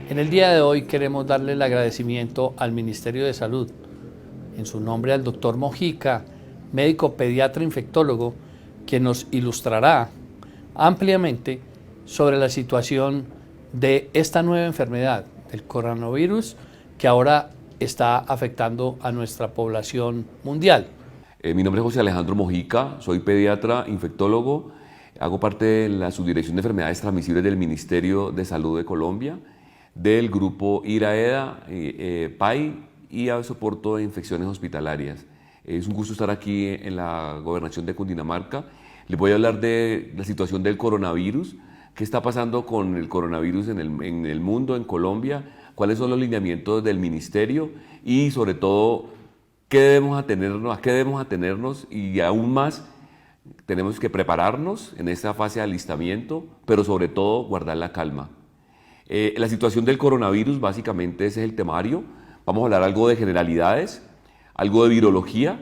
En el día de hoy queremos darle el agradecimiento al Ministerio de Salud, en su nombre al doctor Mojica, médico pediatra infectólogo, quien nos ilustrará ampliamente sobre la situación de esta nueva enfermedad, el coronavirus, que ahora está afectando a nuestra población mundial. Mi nombre es José Alejandro Mojica, soy pediatra infectólogo, hago parte de la Subdirección de Enfermedades Transmisibles del Ministerio de Salud de Colombia, del grupo IRAEDA, PAI y soporto de infecciones hospitalarias. Es un gusto estar aquí en la gobernación de Cundinamarca. Les voy a hablar de la situación del coronavirus, qué está pasando con el coronavirus en el mundo, en Colombia, cuáles son los lineamientos del ministerio y sobre todo a qué debemos atenernos y aún más tenemos que prepararnos en esta fase de alistamiento, pero sobre todo guardar la calma. La situación del coronavirus, básicamente ese es el temario. Vamos a hablar algo de generalidades, algo de virología,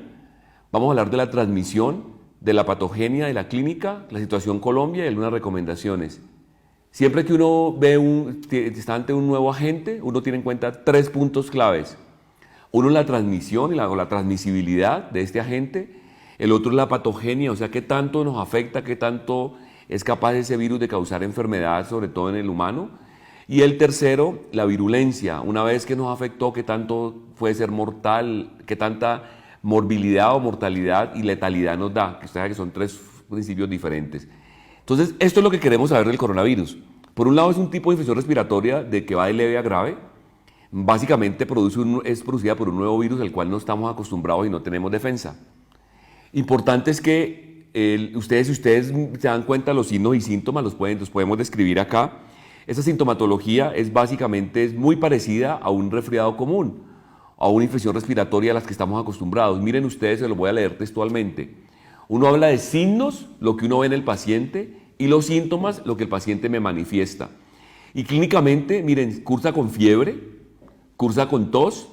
vamos a hablar de la transmisión, de la patogenia, de la clínica, la situación Colombia y algunas recomendaciones. Siempre que uno está ante un nuevo agente, uno tiene en cuenta 3 puntos claves. Uno es la transmisión y la transmisibilidad de este agente. El otro es la patogenia, o sea, qué tanto nos afecta, qué tanto es capaz ese virus de causar enfermedad, sobre todo en el humano. Y el tercero, la virulencia. Una vez que nos afectó, qué tanto puede ser mortal, qué tanta morbilidad o mortalidad y letalidad nos da, que usted sabe que son 3 principios diferentes. Entonces, esto es lo que queremos saber del coronavirus. Por un lado, es un tipo de infección respiratoria de que va de leve a grave. Básicamente es producida por un nuevo virus al cual no estamos acostumbrados y no tenemos defensa. Importante es que si ustedes se dan cuenta los signos y síntomas, los podemos describir acá. Esa sintomatología es muy parecida a un resfriado común, a una infección respiratoria a las que estamos acostumbrados. Miren ustedes, se los voy a leer textualmente. Uno habla de signos, lo que uno ve en el paciente, y los síntomas, lo que el paciente me manifiesta. Y clínicamente, miren, cursa con fiebre, cursa con tos,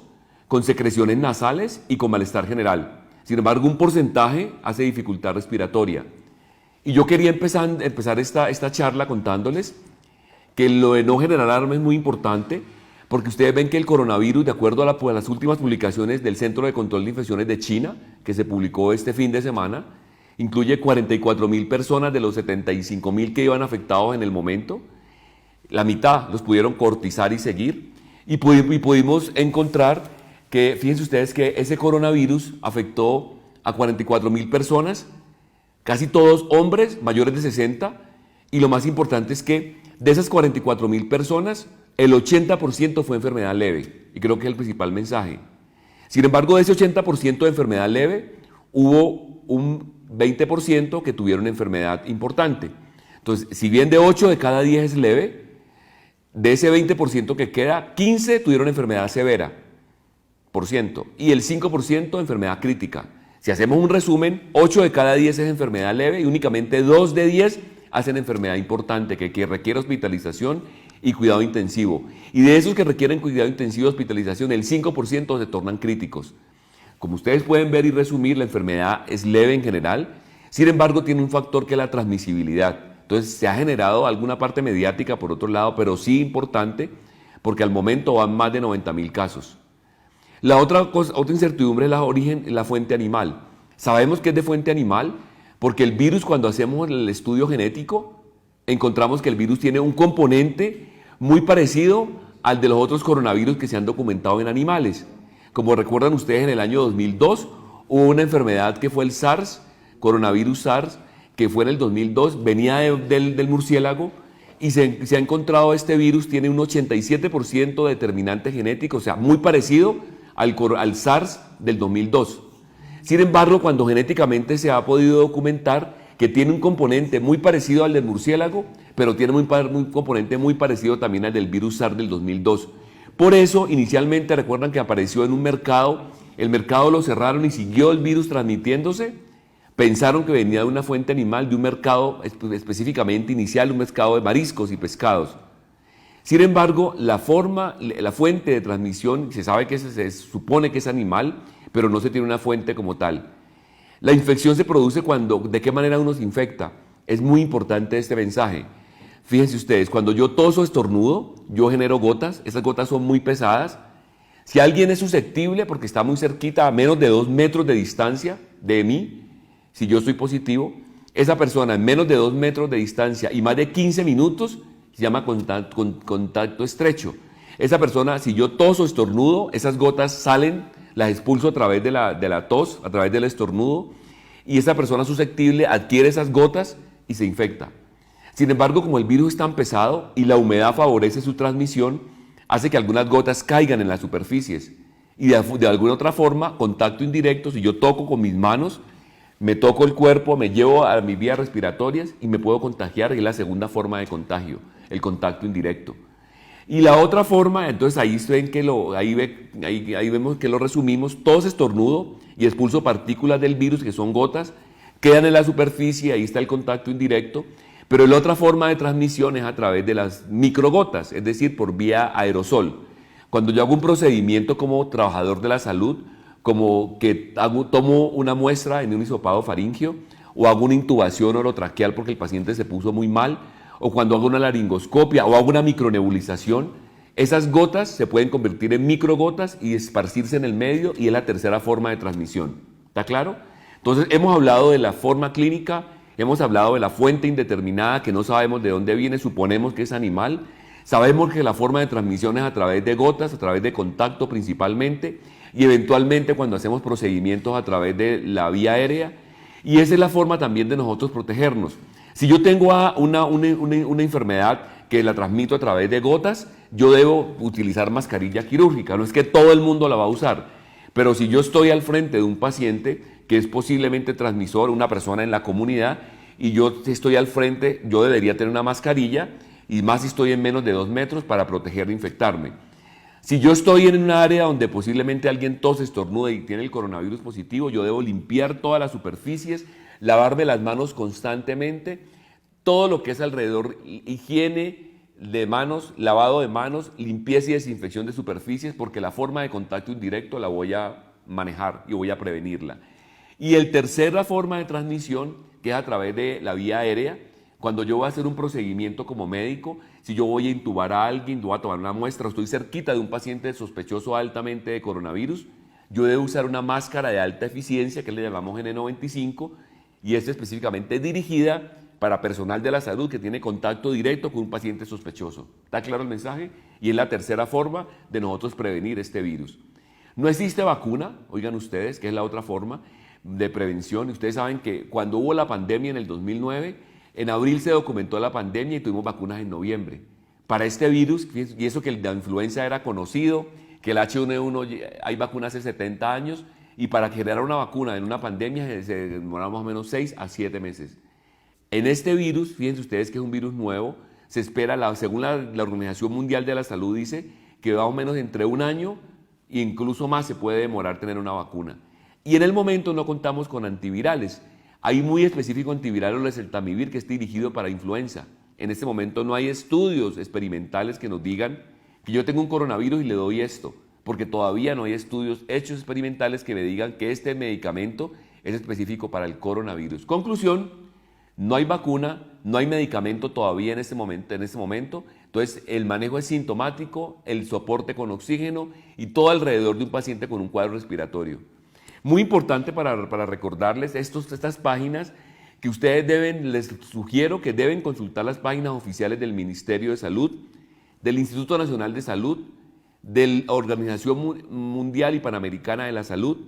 con secreciones nasales y con malestar general. Sin embargo, un porcentaje hace dificultad respiratoria. Y yo quería empezar esta charla contándoles que lo de no generar alarma es muy importante, porque ustedes ven que el coronavirus, de acuerdo a las últimas publicaciones del Centro de Control de Infecciones de China, que se publicó este fin de semana, incluye 44.000 personas de los 75.000 que iban afectados en el momento. La mitad los pudieron cortizar y seguir, y pudimos encontrar que, fíjense ustedes que ese coronavirus afectó a 44.000 personas, casi todos hombres mayores de 60, y lo más importante es que de esas 44.000 personas, el 80% fue enfermedad leve, y creo que es el principal mensaje. Sin embargo, de ese 80% de enfermedad leve, hubo un 20% que tuvieron enfermedad importante. Entonces, si bien de 8 de cada 10 es leve, de ese 20% que queda, 15 tuvieron enfermedad severa, y el 5% enfermedad crítica. Si hacemos un resumen, 8 de cada 10 es enfermedad leve y únicamente 2 de 10 hacen enfermedad importante que requiere hospitalización y cuidado intensivo. Y de esos que requieren cuidado intensivo y hospitalización, el 5% se tornan críticos. Como ustedes pueden ver y resumir, la enfermedad es leve en general, sin embargo tiene un factor que es la transmisibilidad. Entonces se ha generado alguna parte mediática por otro lado, pero sí importante, porque al momento van más de 90.000 casos. La otra incertidumbre es la fuente animal. Sabemos que es de fuente animal, porque el virus, cuando hacemos el estudio genético, encontramos que el virus tiene un componente muy parecido al de los otros coronavirus que se han documentado en animales. Como recuerdan ustedes, en el año 2002 hubo una enfermedad que fue el SARS, coronavirus SARS, que fue en el 2002, venía del murciélago y se ha encontrado este virus, tiene un 87% de determinante genético, o sea, muy parecido al SARS del 2002. Sin embargo, cuando genéticamente se ha podido documentar que tiene un componente muy parecido al del murciélago, pero tiene un componente muy parecido también al del virus SARS del 2002. Por eso, inicialmente, recuerdan que apareció en un mercado, el mercado lo cerraron y siguió el virus transmitiéndose. Pensaron que venía de una fuente animal, de un mercado específicamente inicial, un mercado de mariscos y pescados. Sin embargo, la fuente de transmisión, se sabe que se supone que es animal, pero no se tiene una fuente como tal. La infección se produce ¿de qué manera uno se infecta? Es muy importante este mensaje. Fíjense ustedes, cuando yo toso o estornudo, yo genero gotas, esas gotas son muy pesadas. Si alguien es susceptible porque está muy cerquita, a menos de 2 metros de distancia de mí, si yo soy positivo, esa persona en menos de 2 metros de distancia y más de 15 minutos se llama contacto estrecho. Esa persona, si yo toso o estornudo, esas gotas salen, las expulso a través de la tos, a través del estornudo, y esa persona susceptible adquiere esas gotas y se infecta. Sin embargo, como el virus es tan pesado y la humedad favorece su transmisión, hace que algunas gotas caigan en las superficies. Y de alguna otra forma, contacto indirecto, si yo toco con mis manos, me toco el cuerpo, me llevo a mis vías respiratorias y me puedo contagiar, y es la segunda forma de contagio, el contacto indirecto. Y la otra forma, entonces ahí vemos que lo resumimos, tos, estornudo y expulso partículas del virus, que son gotas, quedan en la superficie, ahí está el contacto indirecto. Pero la otra forma de transmisión es a través de las microgotas, es decir, por vía aerosol. Cuando yo hago un procedimiento como trabajador de la salud, como que tomo una muestra en un hisopado faríngeo, o hago una intubación orotraqueal porque el paciente se puso muy mal, o cuando hago una laringoscopia o hago una micronebulización, esas gotas se pueden convertir en microgotas y esparcirse en el medio, y es la tercera forma de transmisión. ¿Está claro? Entonces hemos hablado de la forma clínica. Hemos hablado de la fuente indeterminada, que no sabemos de dónde viene, suponemos que es animal. Sabemos que la forma de transmisión es a través de gotas, a través de contacto principalmente, y eventualmente cuando hacemos procedimientos a través de la vía aérea. Y esa es la forma también de nosotros protegernos. Si yo tengo una enfermedad que la transmito a través de gotas, yo debo utilizar mascarilla quirúrgica. No es que todo el mundo la va a usar, pero si yo estoy al frente de un paciente que es posiblemente transmisor, una persona en la comunidad, y yo estoy al frente, yo debería tener una mascarilla, y más si estoy en menos de 2 metros, para proteger de infectarme. Si yo estoy en un área donde posiblemente alguien tose, estornuda y tiene el coronavirus positivo, yo debo limpiar todas las superficies, lavarme las manos constantemente, todo lo que es alrededor, higiene de manos, lavado de manos, limpieza y desinfección de superficies, porque la forma de contacto indirecto la voy a manejar y voy a prevenirla. Y el tercera forma de transmisión, que es a través de la vía aérea, cuando yo voy a hacer un procedimiento como médico, si yo voy a intubar a alguien, voy a tomar una muestra, o estoy cerquita de un paciente sospechoso altamente de coronavirus, yo debo usar una máscara de alta eficiencia, que le llamamos N95, y es específicamente dirigida para personal de la salud que tiene contacto directo con un paciente sospechoso. ¿Está claro el mensaje? Y es la tercera forma de nosotros prevenir este virus. No existe vacuna, oigan ustedes, que es la otra forma de prevención. Ustedes saben que cuando hubo la pandemia en el 2009, en abril se documentó la pandemia y tuvimos vacunas en noviembre. Para este virus, y eso que la influenza era conocido, que el H1N1 hay vacunas hace 70 años, y para generar una vacuna en una pandemia se demora más o menos 6 a 7 meses. En este virus, fíjense ustedes que es un virus nuevo, se espera, según la Organización Mundial de la Salud dice, que más o menos entre 1 año e incluso más se puede demorar tener una vacuna. Y en el momento no contamos con antivirales. Hay muy específico antiviral, el oseltamivir, que es dirigido para influenza. En este momento no hay estudios experimentales que nos digan que yo tengo un coronavirus y le doy esto, porque todavía no hay estudios hechos experimentales que me digan que este medicamento es específico para el coronavirus. Conclusión, no hay vacuna, no hay medicamento todavía en este momento. Entonces, el manejo es sintomático, el soporte con oxígeno y todo alrededor de un paciente con un cuadro respiratorio. Muy importante para recordarles estas páginas que ustedes les sugiero que deben consultar las páginas oficiales del Ministerio de Salud, del Instituto Nacional de Salud, de la Organización Mundial y Panamericana de la Salud,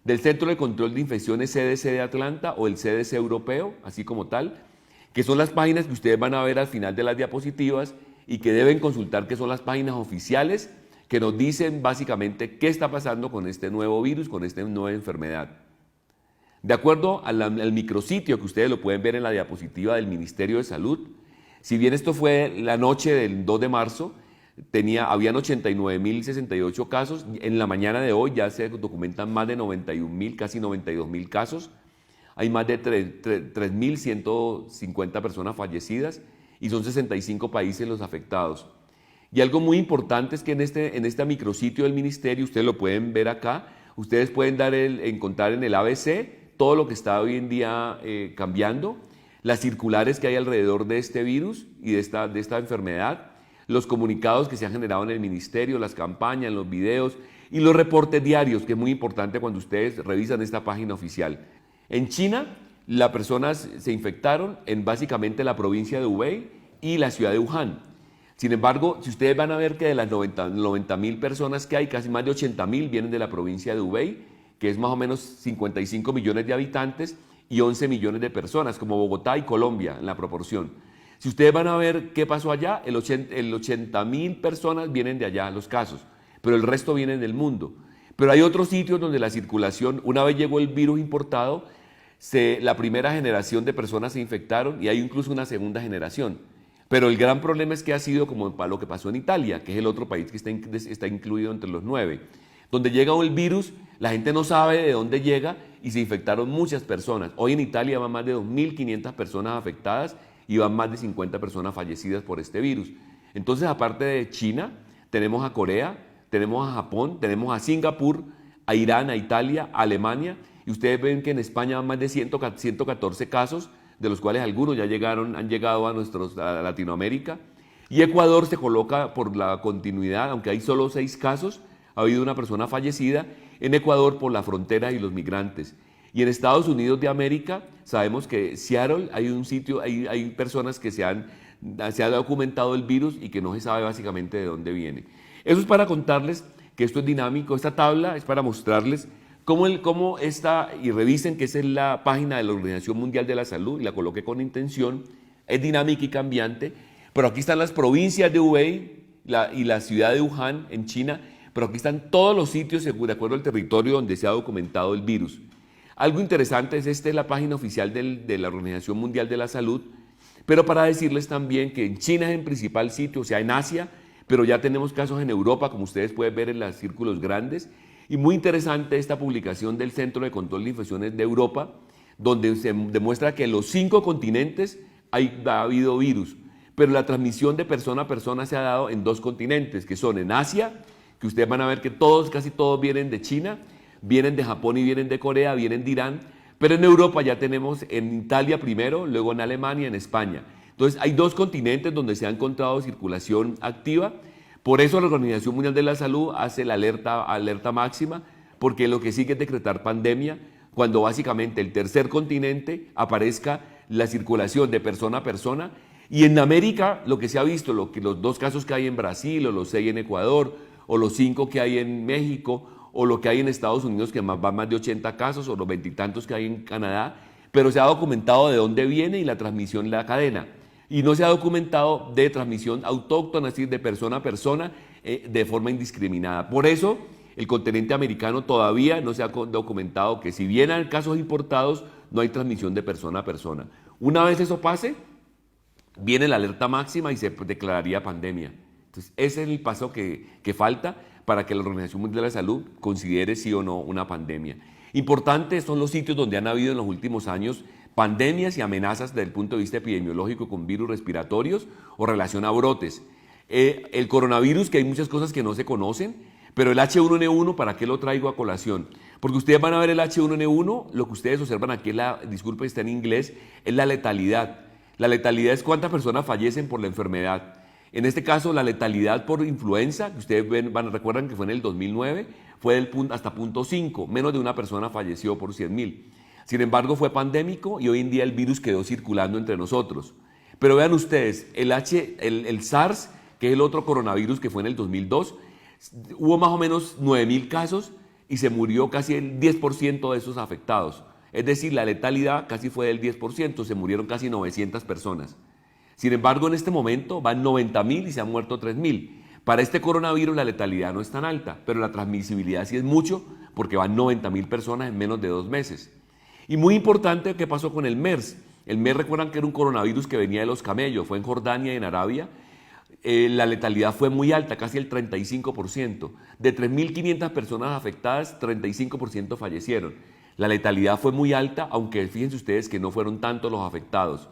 del Centro de Control de Infecciones CDC de Atlanta o el CDC europeo, así como tal, que son las páginas que ustedes van a ver al final de las diapositivas y que deben consultar, que son las páginas oficiales que nos dicen básicamente qué está pasando con este nuevo virus, con esta nueva enfermedad. De acuerdo al micrositio que ustedes lo pueden ver en la diapositiva del Ministerio de Salud, si bien esto fue la noche del 2 de marzo, habían 89.068 casos, en la mañana de hoy ya se documentan más de 91.000, casi 92.000 casos, hay más de 3.150 personas fallecidas y son 65 países los afectados. Y algo muy importante es que en este micrositio del ministerio, ustedes lo pueden ver acá, ustedes pueden encontrar en el ABC todo lo que está hoy en día cambiando. las circulares que hay alrededor de este virus y de esta enfermedad, los comunicados que se han generado en el ministerio, las campañas, los videos y los reportes diarios, que es muy importante cuando ustedes revisan esta página oficial. En China, las personas se infectaron en básicamente la provincia de Hubei y la ciudad de Wuhan. Sin embargo, si ustedes van a ver que de las 90.000 personas que hay, casi más de 80.000 vienen de la provincia de Hubei, que es más o menos 55 millones de habitantes y 11 millones de personas, como Bogotá y Colombia en la proporción. Si ustedes van a ver qué pasó allá, el 80.000 personas vienen de allá, los casos, pero el resto vienen del mundo. Pero hay otros sitios donde la circulación, una vez llegó el virus importado, la primera generación de personas se infectaron y hay incluso una segunda generación. Pero el gran problema es que ha sido como lo que pasó en Italia, que es el otro país que está incluido entre los 9. Donde llega el virus, la gente no sabe de dónde llega y se infectaron muchas personas. Hoy en Italia van más de 2.500 personas afectadas y van más de 50 personas fallecidas por este virus. Entonces, aparte de China, tenemos a Corea, tenemos a Japón, tenemos a Singapur, a Irán, a Italia, a Alemania, y ustedes ven que en España van más de 114 casos, de los cuales algunos ya han llegado a Latinoamérica, y Ecuador se coloca por la continuidad, aunque hay solo 6 casos, ha habido una persona fallecida en Ecuador por la frontera y los migrantes. Y en Estados Unidos de América, sabemos que Seattle hay un sitio, hay personas que se ha documentado el virus y que no se sabe básicamente de dónde viene. Eso es para contarles que esto es dinámico. Esta tabla es para mostrarles cómo está, y revisen que esa es la página de la Organización Mundial de la Salud, y la coloqué con intención, es dinámica y cambiante, pero aquí están las provincias de Hubei y la ciudad de Wuhan en China, pero aquí están todos los sitios de acuerdo al territorio donde se ha documentado el virus. Algo interesante es esta es la página oficial de la Organización Mundial de la Salud, pero para decirles también que en China es el principal sitio, o sea, en Asia, pero ya tenemos casos en Europa, como ustedes pueden ver en los círculos grandes, y muy interesante esta publicación del Centro de Control de Infecciones de Europa, donde se demuestra que en los 5 continentes ha habido virus, pero la transmisión de persona a persona se ha dado en 2 continentes, que son en Asia, que ustedes van a ver que casi todos vienen de China, vienen de Japón y vienen de Corea, vienen de Irán, pero en Europa ya tenemos en Italia primero, luego en Alemania, en España. Entonces hay 2 continentes donde se ha encontrado circulación activa. Por eso la Organización Mundial de la Salud hace la alerta máxima, porque lo que sigue es decretar pandemia, cuando básicamente el tercer continente aparezca la circulación de persona a persona. Y en América lo que se ha visto, los 2 casos que hay en Brasil, o los 6 en Ecuador, o los 5 que hay en México, o lo que hay en Estados Unidos, que van más de 80 casos, o los 20 y tantos que hay en Canadá, pero se ha documentado de dónde viene y la transmisión en la cadena. Y no se ha documentado de transmisión autóctona, es decir, de persona a persona, de forma indiscriminada. Por eso, el continente americano todavía no se ha documentado que si bien hay casos importados, no hay transmisión de persona a persona. Una vez eso pase, viene la alerta máxima y se declararía pandemia. Entonces, ese es el paso que falta para que la Organización Mundial de la Salud considere sí o no una pandemia. Importantes son los sitios donde han habido en los últimos años pandemias y amenazas desde el punto de vista epidemiológico con virus respiratorios o relación a brotes. El coronavirus, que hay muchas cosas que no se conocen, pero el H1N1, ¿para qué lo traigo a colación? Porque ustedes van a ver el H1N1, lo que ustedes observan aquí, disculpe, está en inglés, es la letalidad. La letalidad es cuántas personas fallecen por la enfermedad. En este caso, la letalidad por influenza, que ustedes recuerdan que fue en el 2009, fue hasta 0.5, menos de una persona falleció por 100.000. Sin embargo, fue pandémico y hoy en día el virus quedó circulando entre nosotros. Pero vean ustedes, el SARS, que es el otro coronavirus que fue en el 2002, hubo más o menos 9.000 casos y se murió casi el 10% de esos afectados. Es decir, la letalidad casi fue del 10%, se murieron casi 900 personas. Sin embargo, en este momento van 90.000 y se han muerto 3.000. Para este coronavirus la letalidad no es tan alta, pero la transmisibilidad sí es mucho, porque van 90.000 personas en menos de 2 meses. Y muy importante, ¿qué pasó con el MERS? El MERS, recuerdan que era un coronavirus que venía de los camellos, fue en Jordania y en Arabia. La letalidad fue muy alta, casi el 35%. De 3.500 personas afectadas, 35% fallecieron. La letalidad fue muy alta, aunque fíjense ustedes que no fueron tantos los afectados.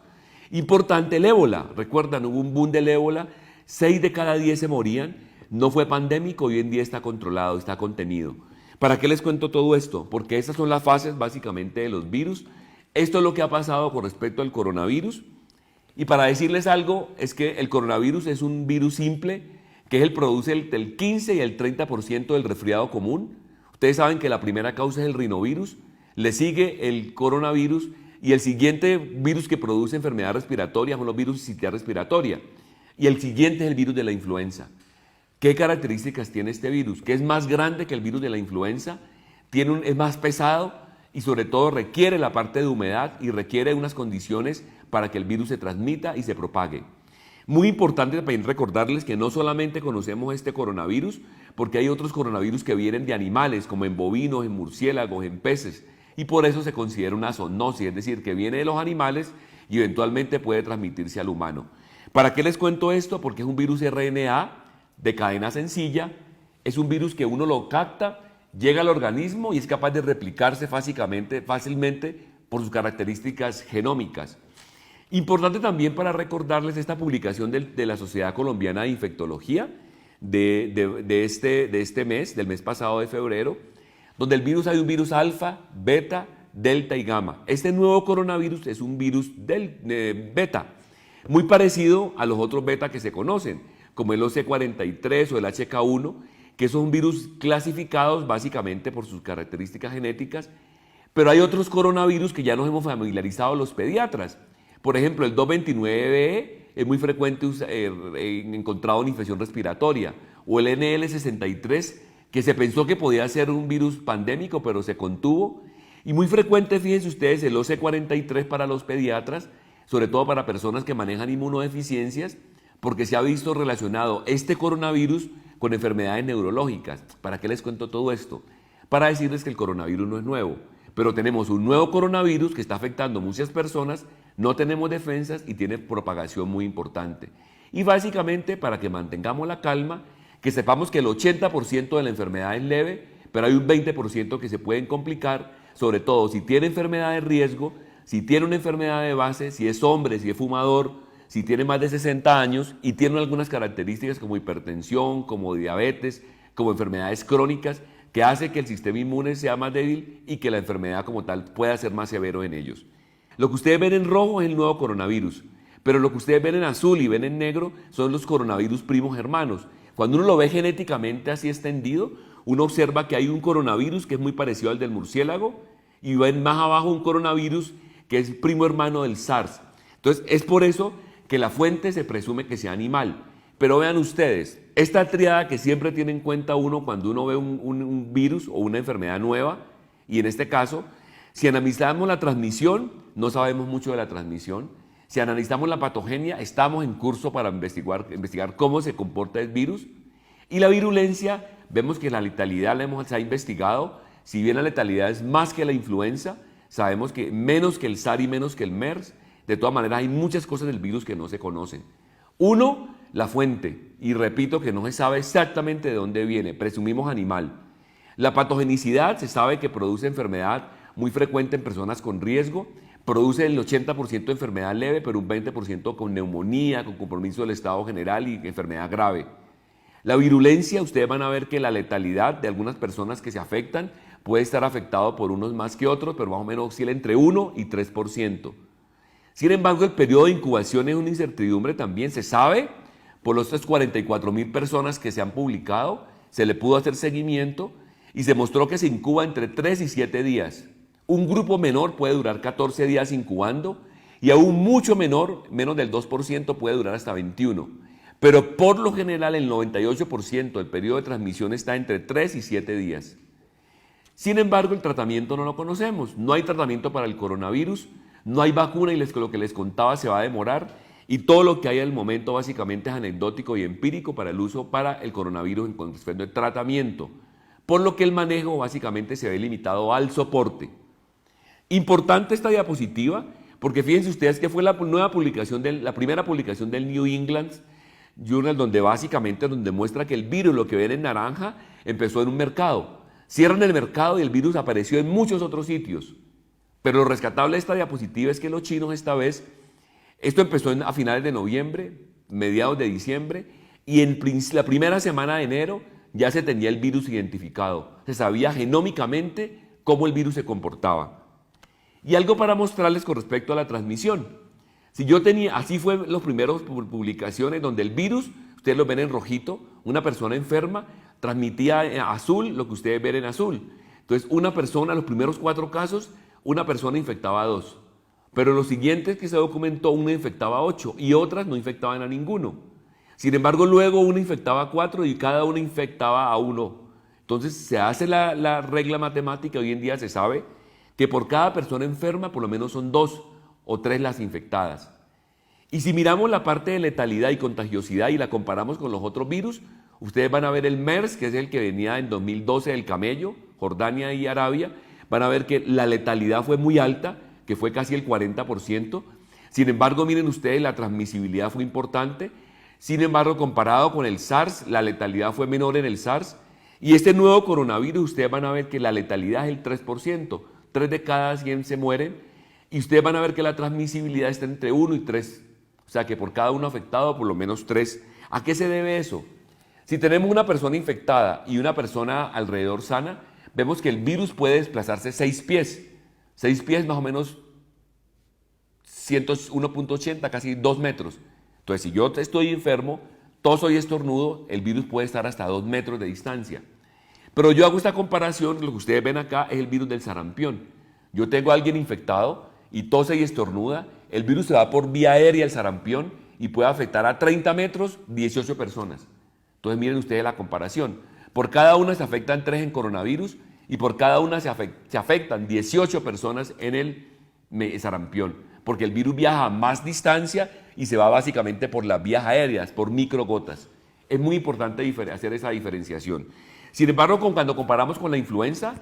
Importante el ébola, recuerdan, hubo un boom del ébola, 6 de cada 10 se morían, no fue pandémico, hoy en día está controlado, está contenido. ¿Para qué les cuento todo esto? Porque esas son las fases básicamente de los virus Esto es lo que ha pasado con respecto al coronavirus. Y para decirles algo, es que el coronavirus es un virus simple, que es produce el 15 y el 30% del resfriado común. Ustedes saben que la primera causa es el rinovirus, le sigue el coronavirus y el siguiente virus que produce enfermedad respiratoria son los virus de sincitial respiratoria. Y el siguiente es el virus de la influenza. ¿Qué características tiene este virus? Que es más grande que el virus de la influenza, es más pesado y sobre todo requiere la parte de humedad y requiere unas condiciones para que el virus se transmita y se propague. Muy importante también recordarles que no solamente conocemos este coronavirus, porque hay otros coronavirus que vienen de animales, como en bovinos, en murciélagos, en peces, y por eso se considera una zoonosis, es decir, que viene de los animales y eventualmente puede transmitirse al humano. ¿Para qué les cuento esto? Porque es un virus RNA de cadena sencilla, es un virus que uno lo capta, llega al organismo y es capaz de replicarse fácilmente por sus características genómicas. Importante también para recordarles esta publicación de la Sociedad Colombiana de Infectología de este mes, del mes pasado de febrero, donde hay un virus alfa, beta, delta y gamma. Este nuevo coronavirus es un virus beta, muy parecido a los otros beta que se conocen, como el OC43 o el HK1, que son virus clasificados básicamente por sus características genéticas, pero hay otros coronavirus que ya nos hemos familiarizado los pediatras. Por ejemplo, el 229BE es muy frecuente encontrado en infección respiratoria, o el NL63, que se pensó que podía ser un virus pandémico, pero se contuvo, y muy frecuente, fíjense ustedes, el OC43 para los pediatras, sobre todo para personas que manejan inmunodeficiencias, porque se ha visto relacionado este coronavirus con enfermedades neurológicas. ¿Para qué les cuento todo esto? Para decirles que el coronavirus no es nuevo, pero tenemos un nuevo coronavirus que está afectando a muchas personas, no tenemos defensas y tiene propagación muy importante. Y básicamente, para que mantengamos la calma, que sepamos que el 80% de la enfermedad es leve, pero hay un 20% que se pueden complicar, sobre todo si tiene enfermedad de riesgo, si tiene una enfermedad de base, si es hombre, si es fumador, si tiene más de 60 años y tiene algunas características como hipertensión, como diabetes, como enfermedades crónicas, que hace que el sistema inmune sea más débil y que la enfermedad como tal pueda ser más severo en ellos. Lo que ustedes ven en rojo es el nuevo coronavirus, pero lo que ustedes ven en azul y ven en negro son los coronavirus primos hermanos. Cuando uno lo ve genéticamente así extendido, uno observa que hay un coronavirus que es muy parecido al del murciélago y ven más abajo un coronavirus que es primo hermano del SARS. Entonces, es por eso que la fuente se presume que sea animal. Pero vean ustedes, esta triada que siempre tiene en cuenta uno cuando uno ve un virus o una enfermedad nueva, y en este caso, si analizamos la transmisión, no sabemos mucho de la transmisión. Si analizamos la patogenia, estamos en curso para investigar cómo se comporta el virus. Y la virulencia, vemos que la letalidad se ha investigado. Si bien la letalidad es más que la influenza, sabemos que menos que el SARS y menos que el MERS. De todas maneras, hay muchas cosas del virus que no se conocen. Uno, la fuente. Y repito que no se sabe exactamente de dónde viene. Presumimos animal. La patogenicidad se sabe que produce enfermedad muy frecuente en personas con riesgo. Produce el 80% de enfermedad leve, pero un 20% con neumonía, con compromiso del estado general y enfermedad grave. La virulencia, ustedes van a ver que la letalidad de algunas personas que se afectan puede estar afectado por unos más que otros, pero más o menos oscila entre 1 y 3%. Sin embargo, el periodo de incubación es una incertidumbre también. Se sabe por las 44.000 personas que se han publicado, se le pudo hacer seguimiento y se mostró que se incuba entre 3 y 7 días. Un grupo menor puede durar 14 días incubando y aún mucho menor, menos del 2%, puede durar hasta 21. Pero por lo general el 98% del periodo de transmisión está entre 3 y 7 días. Sin embargo, el tratamiento no lo conocemos. No hay tratamiento para el coronavirus, no hay vacuna y lo que les contaba se va a demorar. Y todo lo que hay al momento básicamente es anecdótico y empírico para el uso para el coronavirus en cuestión de tratamiento. Por lo que el manejo básicamente se ve limitado al soporte. Importante esta diapositiva, porque fíjense ustedes que fue la primera publicación del New England Journal, donde básicamente muestra que el virus, lo que ven en naranja, empezó en un mercado. Cierran el mercado y el virus apareció en muchos otros sitios. Pero lo rescatable de esta diapositiva es que los chinos esta vez, esto empezó a finales de noviembre, mediados de diciembre, y en la primera semana de enero ya se tenía el virus identificado. Se sabía genómicamente cómo el virus se comportaba. Y algo para mostrarles con respecto a la transmisión. Si yo tenía, así fue los primeros publicaciones donde el virus, ustedes lo ven en rojito, una persona enferma transmitía en azul lo que ustedes ven en azul. Entonces una persona, los primeros 4 casos, una persona infectaba a 2. Pero los siguientes que se documentó, una infectaba a 8 y otras no infectaban a ninguno. Sin embargo, luego una infectaba a 4 y cada una infectaba a 1. Entonces se hace la regla matemática, hoy en día se sabe que por cada persona enferma por lo menos son 2 o 3 las infectadas. Y si miramos la parte de letalidad y contagiosidad y la comparamos con los otros virus, ustedes van a ver el MERS, que es el que venía en 2012 del camello, Jordania y Arabia, van a ver que la letalidad fue muy alta, que fue casi el 40%. Sin embargo, miren ustedes, la transmisibilidad fue importante. Sin embargo, comparado con el SARS, la letalidad fue menor en el SARS. Y este nuevo coronavirus, ustedes van a ver que la letalidad es el 3%. 3 de cada 100 se mueren. Y ustedes van a ver que la transmisibilidad está entre 1 y 3. O sea que por cada uno afectado, por lo menos 3. ¿A qué se debe eso? Si tenemos una persona infectada y una persona alrededor sana, vemos que el virus puede desplazarse 6 pies. 6 pies más o menos 1.80, casi 2 metros. Entonces, si yo estoy enfermo, toso y estornudo, el virus puede estar hasta 2 metros de distancia. Pero yo hago esta comparación, lo que ustedes ven acá es el virus del sarampión. Yo tengo a alguien infectado y tose y estornuda, el virus se va por vía aérea al sarampión y puede afectar a 30 metros 18 personas. Entonces miren ustedes la comparación. Por cada una se afectan 3 en coronavirus y por cada una se afectan 18 personas en el sarampión, porque el virus viaja a más distancia y se va básicamente por las vías aéreas, por microgotas. Es muy importante hacer esa diferenciación. Sin embargo, cuando comparamos con la influenza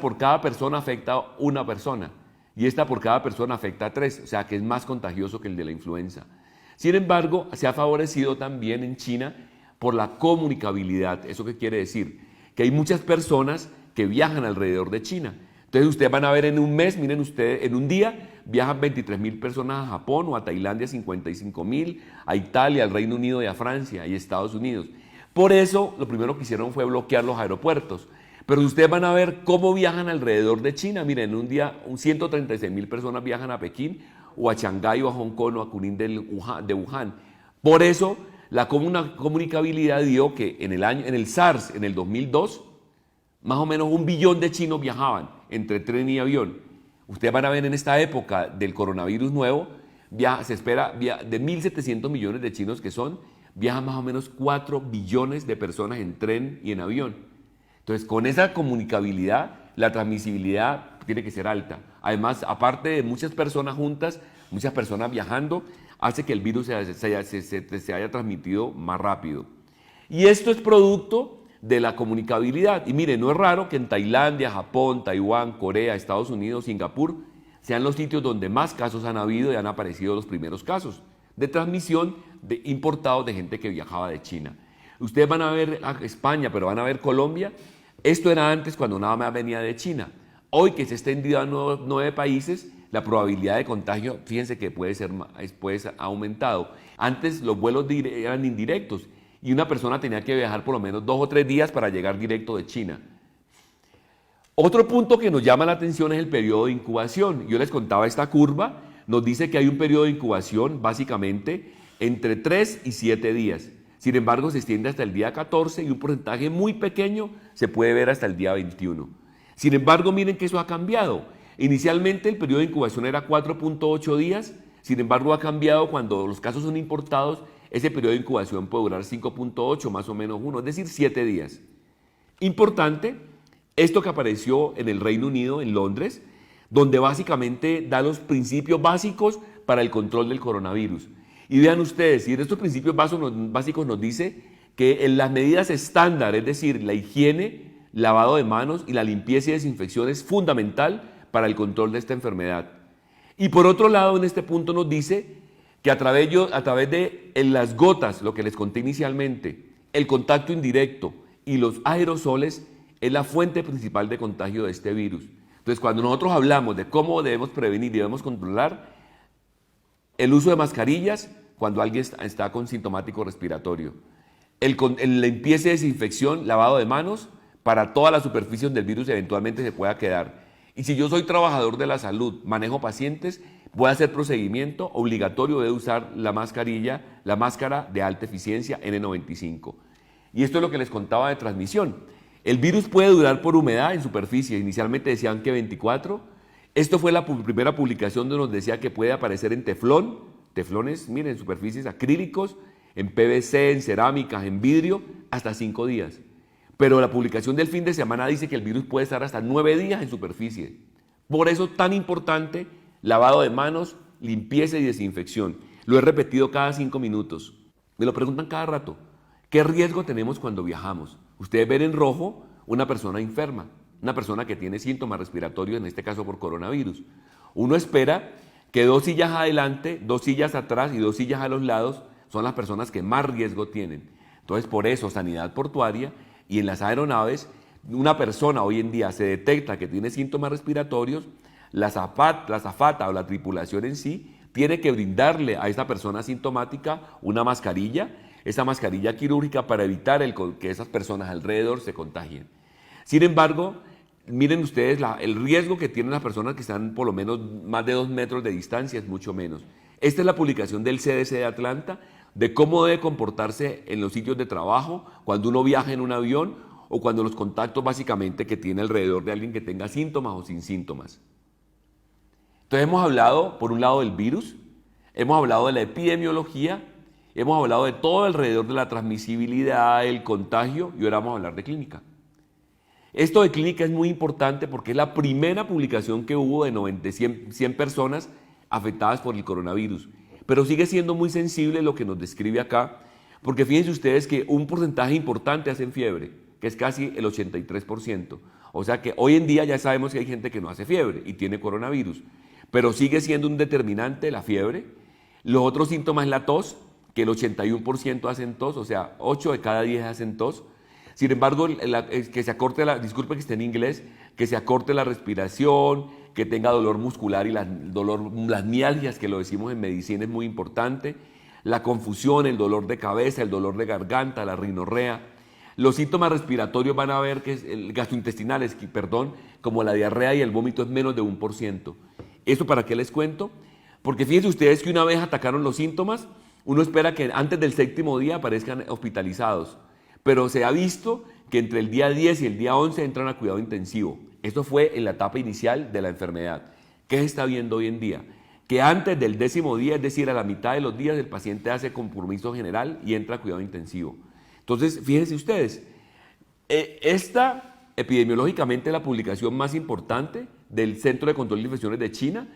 por cada persona afecta a una persona y esta por cada persona afecta a 3, o sea que es más contagioso que el de la influenza. Sin embargo, se ha favorecido también en China por la comunicabilidad. ¿Eso qué quiere decir? Que hay muchas personas que viajan alrededor de China. Entonces ustedes van a ver en un mes, miren ustedes, en un día viajan 23.000 personas a Japón o a Tailandia 55.000, a Italia, al Reino Unido y a Francia y Estados Unidos. Por eso lo primero que hicieron fue bloquear los aeropuertos. Pero ustedes van a ver cómo viajan alrededor de China. Miren, en un día 136.000 personas viajan a Pekín o a Shanghái o a Hong Kong o a Kunming de Wuhan. Por eso la comunicabilidad dio que en el SARS, en el 2002, más o menos 1 billón de chinos viajaban entre tren y avión. Ustedes van a ver en esta época del coronavirus nuevo, se espera de 1.700 millones de chinos que viajan más o menos 4 billones de personas en tren y en avión. Entonces, con esa comunicabilidad, la transmisibilidad tiene que ser alta. Además, aparte de muchas personas juntas, muchas personas viajando, hace que el virus se haya transmitido más rápido. Y esto es producto de la comunicabilidad. Y mire, no es raro que en Tailandia, Japón, Taiwán, Corea, Estados Unidos, Singapur, sean los sitios donde más casos han habido y han aparecido los primeros casos de transmisión importados de gente que viajaba de China. Ustedes van a ver a España, pero van a ver Colombia. Esto era antes cuando nada más venía de China. Hoy que se ha extendido a 9 países, la probabilidad de contagio, fíjense que puede ser aumentado. Antes los vuelos eran indirectos y una persona tenía que viajar por lo menos 2 o 3 días para llegar directo de China. Otro punto que nos llama la atención es el periodo de incubación. Yo les contaba esta curva, nos dice que hay un periodo de incubación básicamente entre 3 y 7 días. Sin embargo, se extiende hasta el día 14 y un porcentaje muy pequeño se puede ver hasta el día 21. Sin embargo, miren que eso ha cambiado. Inicialmente el periodo de incubación era 4.8 días, sin embargo ha cambiado cuando los casos son importados, ese periodo de incubación puede durar 5.8, más o menos 1, es decir, 7 días. Importante, esto que apareció en el Reino Unido, en Londres, donde básicamente da los principios básicos para el control del coronavirus. Y vean ustedes, y en estos principios básicos nos dice que en las medidas estándar, es decir, la higiene, lavado de manos y la limpieza y desinfección es fundamental para el control de esta enfermedad. Y por otro lado, en este punto nos dice que a través de las gotas, lo que les conté inicialmente, el contacto indirecto y los aerosoles es la fuente principal de contagio de este virus. Entonces, cuando nosotros hablamos de cómo debemos prevenir y debemos controlar, el uso de mascarillas cuando alguien está con sintomático respiratorio, el limpieza y desinfección, lavado de manos para todas las superficies donde el virus eventualmente se pueda quedar. Y si yo soy trabajador de la salud, manejo pacientes, voy a hacer procedimiento obligatorio de usar la máscara de alta eficiencia N95. Y esto es lo que les contaba de transmisión. El virus puede durar por humedad en superficie, inicialmente decían que 24. Esto fue la primera publicación donde nos decía que puede aparecer en teflón, teflones, miren, en superficies acrílicos, en PVC, en cerámicas, en vidrio, hasta 5 días. Pero la publicación del fin de semana dice que el virus puede estar hasta 9 días en superficie. Por eso tan importante, lavado de manos, limpieza y desinfección. Lo he repetido cada 5 minutos. Me lo preguntan cada rato. ¿Qué riesgo tenemos cuando viajamos? Ustedes ven en rojo una persona enferma, una persona que tiene síntomas respiratorios, en este caso por coronavirus. Uno espera que 2 sillas adelante, 2 sillas atrás y 2 sillas a los lados son las personas que más riesgo tienen. Entonces, por eso, sanidad portuaria y en las aeronaves, una persona hoy en día se detecta que tiene síntomas respiratorios, la azafata o la tripulación en sí tiene que brindarle a esa persona asintomática una mascarilla, esa mascarilla quirúrgica para evitar que esas personas alrededor se contagien. Sin embargo, miren ustedes el riesgo que tienen las personas que están por lo menos más de 2 metros de distancia, es mucho menos. Esta es la publicación del CDC de Atlanta de cómo debe comportarse en los sitios de trabajo, cuando uno viaja en un avión o cuando los contactos básicamente que tiene alrededor de alguien que tenga síntomas o sin síntomas. Entonces hemos hablado por un lado del virus, hemos hablado de la epidemiología, hemos hablado de todo alrededor de la transmisibilidad, el contagio y ahora vamos a hablar de clínica. Esto de clínica es muy importante porque es la primera publicación que hubo de 100 personas afectadas por el coronavirus. Pero sigue siendo muy sensible lo que nos describe acá, porque fíjense ustedes que un porcentaje importante hacen fiebre, que es casi el 83%. O sea que hoy en día ya sabemos que hay gente que no hace fiebre y tiene coronavirus, pero sigue siendo un determinante la fiebre. Los otros síntomas es la tos, que el 81% hacen tos, o sea, 8 de cada 10 hacen tos. Sin embargo, que se acorte disculpe que esté en inglés, que se acorte la respiración, que tenga dolor muscular y las mialgias, que lo decimos en medicina, es muy importante. La confusión, el dolor de cabeza, el dolor de garganta, la rinorrea. Los síntomas respiratorios van a ver que gastrointestinales, como la diarrea y el vómito es menos de 1%. ¿Esto para qué les cuento? Porque fíjense ustedes que una vez atacaron los síntomas, uno espera que antes del 7º día aparezcan hospitalizados. Pero se ha visto que entre el día 10 y el día 11 entran a cuidado intensivo. Esto fue en la etapa inicial de la enfermedad. ¿Qué se está viendo hoy en día? Que antes del 10º día, es decir, a la mitad de los días, el paciente hace compromiso general y entra a cuidado intensivo. Entonces, fíjense ustedes, esta epidemiológicamente es la publicación más importante del Centro de Control de Infecciones de China,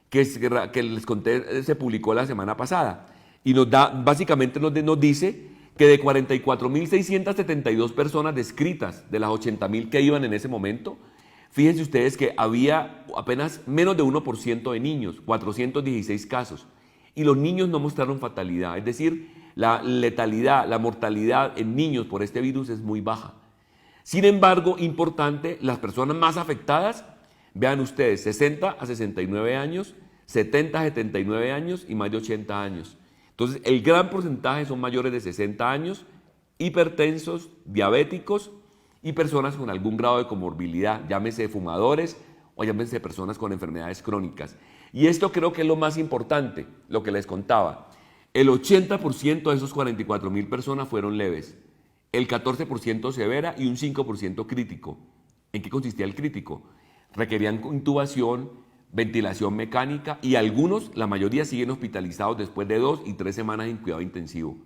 que les conté, se publicó la semana pasada. Y básicamente nos dice que de 44.672 personas descritas, de las 80.000 que iban en ese momento, fíjense ustedes que había apenas menos de 1% de niños, 416 casos. Y los niños no mostraron fatalidad, es decir, la letalidad, la mortalidad en niños por este virus es muy baja. Sin embargo, importante, las personas más afectadas, vean ustedes, 60 a 69 años, 70 a 79 años y más de 80 años. Entonces, el gran porcentaje son mayores de 60 años, hipertensos, diabéticos y personas con algún grado de comorbilidad, llámese fumadores o llámese personas con enfermedades crónicas. Y esto creo que es lo más importante, lo que les contaba. El 80% de esos 44.000 personas fueron leves, el 14% severa y un 5% crítico. ¿En qué consistía el crítico? Requerían intubación, ventilación mecánica y algunos, la mayoría, siguen hospitalizados después de 2 y 3 semanas en cuidado intensivo.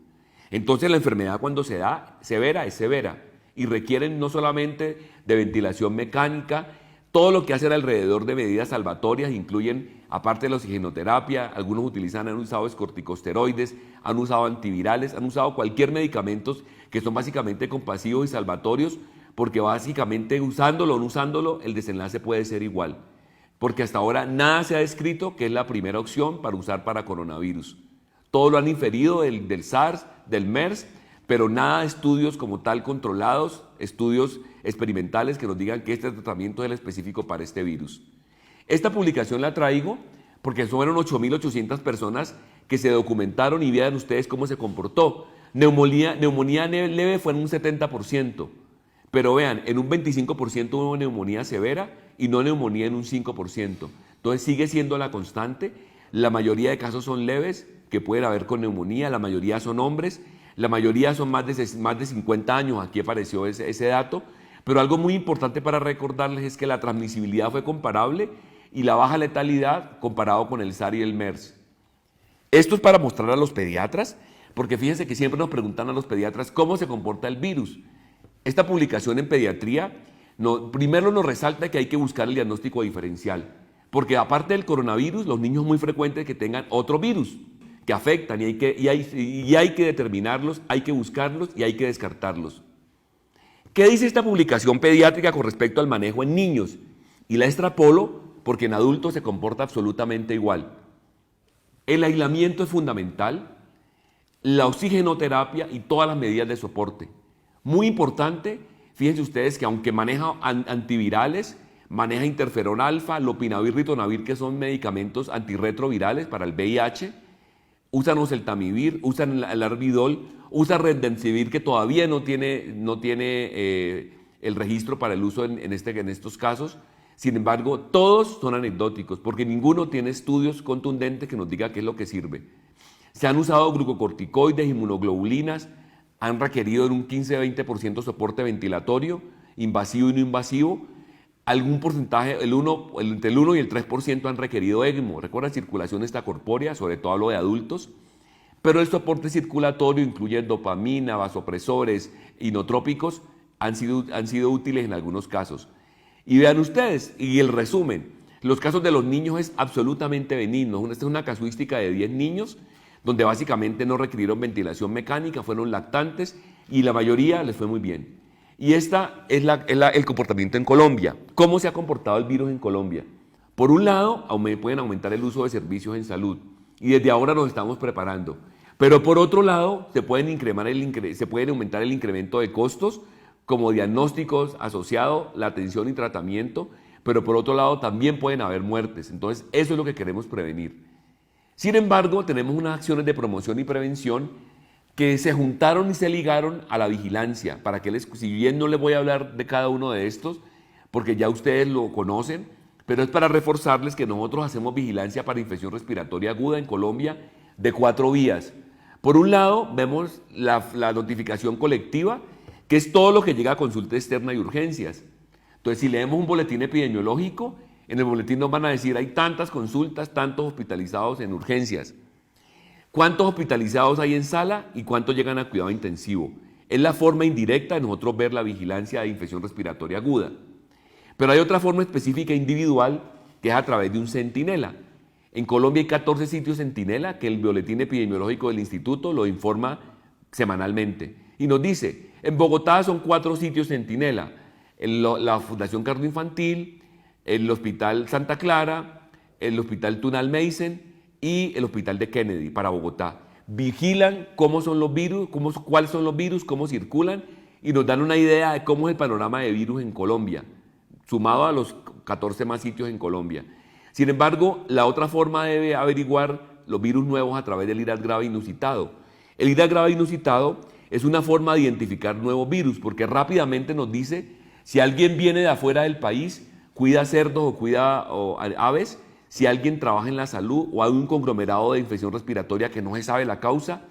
Entonces la enfermedad cuando se da severa es severa y requieren no solamente de ventilación mecánica, todo lo que hacen alrededor de medidas salvatorias incluyen, aparte de la oxigenoterapia, algunos han usado corticosteroides, han usado antivirales, han usado cualquier medicamento que son básicamente compasivos y salvatorios, porque básicamente usándolo o no usándolo el desenlace puede ser igual. Porque hasta ahora nada se ha descrito que es la primera opción para usar para coronavirus. Todo lo han inferido del SARS, del MERS, pero nada de estudios como tal controlados, estudios experimentales que nos digan que este tratamiento es el específico para este virus. Esta publicación la traigo porque fueron 8.800 personas que se documentaron y vean ustedes cómo se comportó. Neumonía leve fue en un 70%, pero vean, en un 25% hubo neumonía severa y no neumonía en un 5%. Entonces sigue siendo la constante. La mayoría de casos son leves, que pueden haber con neumonía, la mayoría son hombres, la mayoría son más de 50 años, aquí apareció ese dato, pero algo muy importante para recordarles es que la transmisibilidad fue comparable y la baja letalidad comparado con el SARS y el MERS. Esto es para mostrar a los pediatras, porque fíjense que siempre nos preguntan a los pediatras cómo se comporta el virus. Esta publicación en pediatría primero nos resalta que hay que buscar el diagnóstico diferencial, porque aparte del coronavirus, los niños es muy frecuente que tengan otro virus que afectan y hay que determinarlos, hay que buscarlos y hay que descartarlos. ¿Qué dice esta publicación pediátrica con respecto al manejo en niños? Y la extrapolo porque en adultos se comporta absolutamente igual. El aislamiento es fundamental, la oxigenoterapia y todas las medidas de soporte. Muy importante, fíjense ustedes que aunque maneja antivirales, maneja interferón alfa, lopinavir, ritonavir, que son medicamentos antirretrovirales para el VIH, usan oseltamivir, usan el Arbidol, usa Remdesivir, que todavía no tiene el registro para el uso en estos casos. Sin embargo, todos son anecdóticos, porque ninguno tiene estudios contundentes que nos diga qué es lo que sirve. Se han usado glucocorticoides, inmunoglobulinas, han requerido en un 15-20% soporte ventilatorio, invasivo y no invasivo. Algún porcentaje, entre el 1 y el 3% han requerido ECMO. Recuerda, circulación extracorpórea, sobre todo hablo de adultos. Pero el soporte circulatorio incluye dopamina, vasopresores, inotrópicos, han sido útiles en algunos casos. Y vean ustedes, y el resumen, los casos de los niños es absolutamente benigno. Esta es una casuística de 10 niños, donde básicamente no requirieron ventilación mecánica, fueron lactantes y la mayoría les fue muy bien. Y esta es el comportamiento en Colombia. ¿Cómo se ha comportado el virus en Colombia? Por un lado, pueden aumentar el uso de servicios en salud y desde ahora nos estamos preparando. Pero por otro lado, se pueden aumentar el incremento de costos como diagnósticos asociados, la atención y tratamiento, pero por otro lado también pueden haber muertes. Entonces, eso es lo que queremos prevenir. Sin embargo, tenemos unas acciones de promoción y prevención que se juntaron y se ligaron a la vigilancia, para que si bien no les voy a hablar de cada uno de estos, porque ya ustedes lo conocen, pero es para reforzarles que nosotros hacemos vigilancia para infección respiratoria aguda en Colombia de 4 vías. Por un lado, vemos la notificación colectiva, que es todo lo que llega a consulta externa y urgencias. Entonces, si leemos un boletín epidemiológico, en el boletín nos van a decir hay tantas consultas, tantos hospitalizados en urgencias. ¿Cuántos hospitalizados hay en sala y cuántos llegan a cuidado intensivo? Es la forma indirecta de nosotros ver la vigilancia de infección respiratoria aguda. Pero hay otra forma específica individual que es a través de un centinela. En Colombia hay 14 sitios centinela que el boletín epidemiológico del instituto lo informa semanalmente. Y nos dice, en Bogotá son 4 sitios centinela. La Fundación Cardioinfantil, el Hospital Santa Clara, el Hospital Tunal Meisen y el Hospital de Kennedy para Bogotá. Vigilan cómo son los virus, cuáles son los virus, cómo circulan y nos dan una idea de cómo es el panorama de virus en Colombia, sumado a los 14 más sitios en Colombia. Sin embargo, la otra forma de averiguar los virus nuevos a través del IRAS grave inusitado. El IRAS grave inusitado es una forma de identificar nuevos virus porque rápidamente nos dice si alguien viene de afuera del país, cuida cerdos o cuida aves, si alguien trabaja en la salud o hay un conglomerado de infección respiratoria que no se sabe la causa,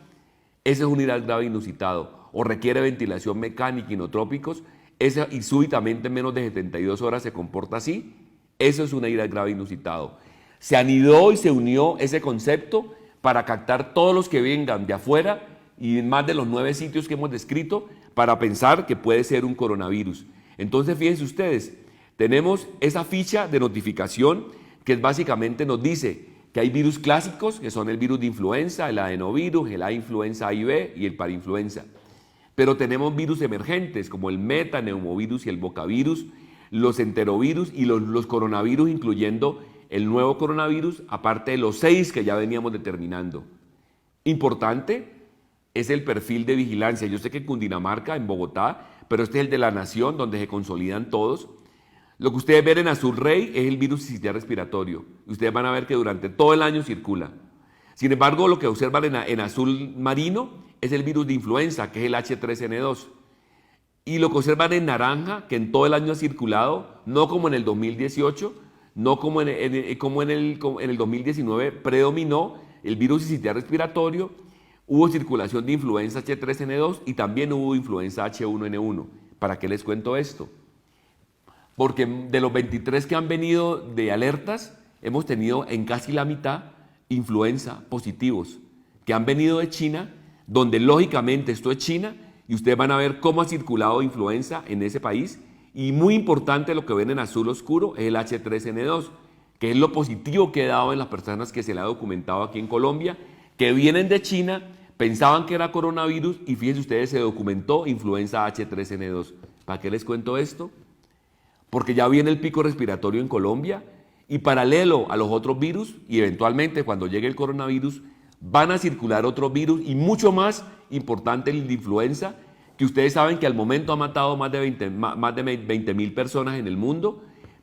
ese es un IRAS grave inusitado o requiere ventilación mecánica, inotrópicos, y súbitamente en menos de 72 horas se comporta así, eso es un IRAS grave inusitado. Se anidó y se unió ese concepto para captar todos los que vengan de afuera y en más de los 9 sitios que hemos descrito para pensar que puede ser un coronavirus. Entonces, fíjense ustedes, tenemos esa ficha de notificación que básicamente nos dice que hay virus clásicos, que son el virus de influenza, el adenovirus, el A-influenza A y B y el parainfluenza. Pero tenemos virus emergentes como el metaneumovirus y el bocavirus, los enterovirus y los coronavirus, incluyendo el nuevo coronavirus, aparte de los 6 que ya veníamos determinando. Importante es el perfil de vigilancia. Yo sé que en Cundinamarca, en Bogotá, pero este es el de la nación, donde se consolidan todos. Lo que ustedes ven en azul rey es el virus sincitial respiratorio. Ustedes van a ver que durante todo el año circula. Sin embargo, lo que observan en azul marino es el virus de influenza, que es el H3N2. y lo conservan en naranja, que en todo el año ha circulado, no como en el 2018, no como en el 2019 predominó el virus sincitial respiratorio, hubo circulación de influenza H3N2 y también hubo influenza H1N1. ¿Para qué les cuento esto? Porque de los 23 que han venido de alertas, hemos tenido en casi la mitad influenza positivos, que han venido de China, donde lógicamente esto es China, y ustedes van a ver cómo ha circulado influenza en ese país, y muy importante lo que ven en azul oscuro es el H3N2, que es lo positivo que he dado en las personas que se le ha documentado aquí en Colombia, que vienen de China, pensaban que era coronavirus, y fíjense ustedes, se documentó influenza H3N2. ¿Para qué les cuento esto? Porque ya viene el pico respiratorio en Colombia, y paralelo a los otros virus, y eventualmente cuando llegue el coronavirus, van a circular otros virus, y mucho más importante el de influenza, que ustedes saben que al momento ha matado más de 20,000 personas en el mundo,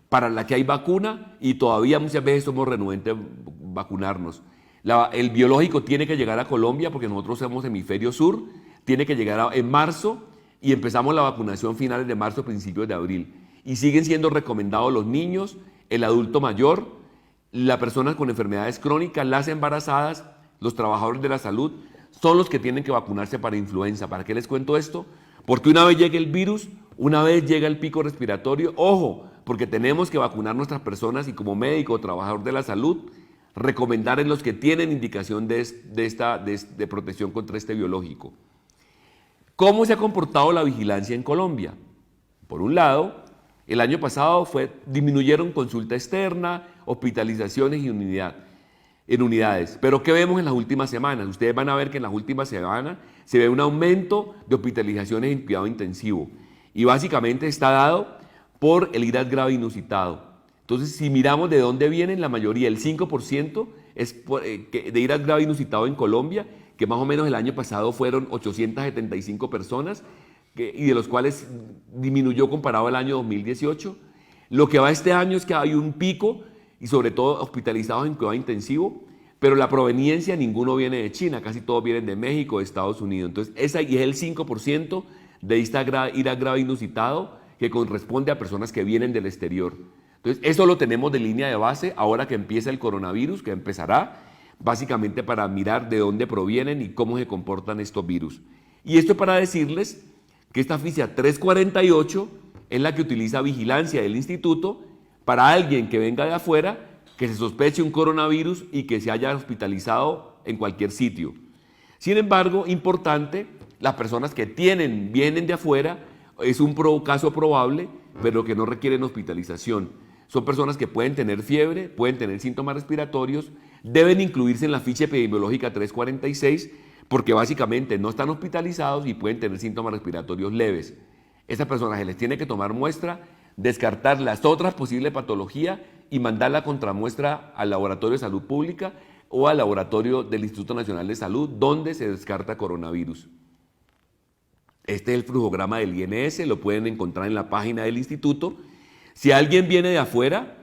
para la que hay vacuna, y todavía muchas veces somos renuentes a vacunarnos. El biológico tiene que llegar a Colombia, porque nosotros somos hemisferio sur, tiene que llegar en marzo, y empezamos la vacunación finales de marzo, principios de abril. Y siguen siendo recomendados los niños, el adulto mayor, las personas con enfermedades crónicas, las embarazadas, los trabajadores de la salud, son los que tienen que vacunarse para influenza. ¿Para qué les cuento esto? Porque una vez llegue el virus, una vez llega el pico respiratorio, ojo, porque tenemos que vacunar nuestras personas y como médico o trabajador de la salud, recomendar en los que tienen indicación de protección contra este biológico. ¿Cómo se ha comportado la vigilancia en Colombia? Por un lado, el año pasado disminuyeron consulta externa, hospitalizaciones en unidades. Pero ¿qué vemos en las últimas semanas? Ustedes van a ver que en las últimas semanas se ve un aumento de hospitalizaciones en cuidado intensivo. Y básicamente está dado por el IRAS grave inusitado. Entonces, si miramos de dónde vienen, la mayoría, el 5% es de IRAS grave inusitado en Colombia, que más o menos el año pasado fueron 875 personas, y de los cuales disminuyó comparado al año 2018. Lo que va este año es que hay un pico, y sobre todo hospitalizados en cuidado intensivo, pero la proveniencia ninguno viene de China, casi todos vienen de México, de Estados Unidos. Entonces, ese es el 5% de IRAS grave inusitado, que corresponde a personas que vienen del exterior. Entonces, eso lo tenemos de línea de base ahora que empieza el coronavirus, que empezará básicamente para mirar de dónde provienen y cómo se comportan estos virus. Y esto para decirles que esta ficha 348 es la que utiliza vigilancia del instituto para alguien que venga de afuera, que se sospeche un coronavirus y que se haya hospitalizado en cualquier sitio. Sin embargo, importante, las personas que vienen de afuera, es un caso probable, pero que no requieren hospitalización. Son personas que pueden tener fiebre, pueden tener síntomas respiratorios, deben incluirse en la ficha epidemiológica 346, porque básicamente no están hospitalizados y pueden tener síntomas respiratorios leves. Esas personas se les tiene que tomar muestra, descartar las otras posibles patologías y mandar la contramuestra al Laboratorio de Salud Pública o al laboratorio del Instituto Nacional de Salud, donde se descarta coronavirus. Este es el flujograma del INS, lo pueden encontrar en la página del instituto. Si alguien viene de afuera,